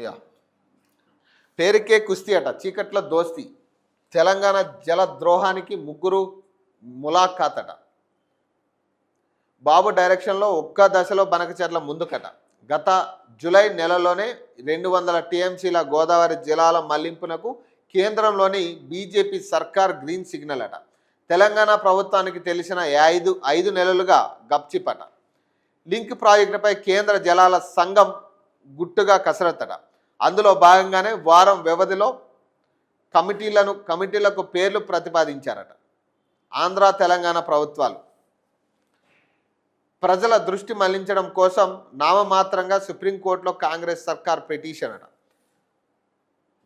Yeah పేరుకే కుస్తీ అట చీకట్ల దోస్తి తెలంగాణ జల ద్రోహానికి ముగ్గురు ములాఖాత్ అట బాబు డైరెక్షన్లో ఒక్క దశలో బనకచెర్ల ముందుకట గత జూలై నెలలోనే 200 టీఎంసీల గోదావరి జలాల మళ్లింపునకు కేంద్రంలోని బీజేపీ సర్కార్ గ్రీన్ సిగ్నల్ అట తెలంగాణ ప్రభుత్వానికి తెలిసిన ఐదు నెలలుగా గప్చిపట లింక్ ప్రాజెక్టుపై కేంద్ర జలాల సంఘం గుట్టుగా కసరత్తట అందులో భాగంగానే వారం వ్యవధిలో కమిటీలకు పేర్లు ప్రతిపాదించారట ఆంధ్ర తెలంగాణ ప్రభుత్వాలు ప్రజల దృష్టి మళ్లించడం కోసం నామమాత్రంగా సుప్రీంకోర్టులో కాంగ్రెస్ సర్కార్ పిటిషన్ అట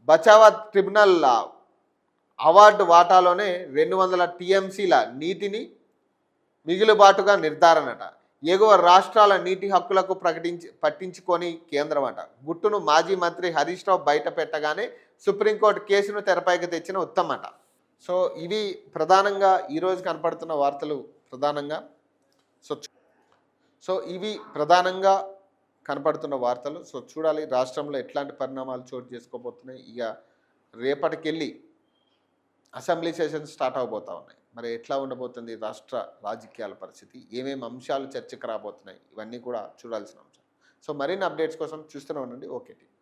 బచావా ట్రిబ్యునల్ అవార్డు వాటాలోనే 200 టీఎంసీల నీటిని మిగులుబాటుగా నిర్ధారణట ఎగువ రాష్ట్రాల నీటి హక్కులకు పట్టించుకొని కేంద్రం అట గుట్టును మాజీ మంత్రి హరీష్ రావు బయట పెట్టగానే సుప్రీంకోర్టు కేసును తెరపైకి తెచ్చిన ఉత్తమట. సో ఇవి ప్రధానంగా ఈరోజు కనపడుతున్న వార్తలు ప్రధానంగా ఇవి ప్రధానంగా కనపడుతున్న వార్తలు. సో చూడాలి రాష్ట్రంలో ఎట్లాంటి పరిణామాలు చోటు చేసుకోబోతున్నాయి. ఇక రేపటికెళ్ళి అసెంబ్లీ సెషన్స్ స్టార్ట్ అవబోతూ ఉన్నాయి. మరి ఎట్లా ఉండబోతుంది రాష్ట్ర రాజకీయాల పరిస్థితి, ఏమేమి అంశాలు చర్చకు రాబోతున్నాయి, ఇవన్నీ కూడా చూడాల్సిన అంశం. సో మరిన్ని అప్డేట్స్ కోసం చూస్తూనే ఉండండి ఓకే టీవీ.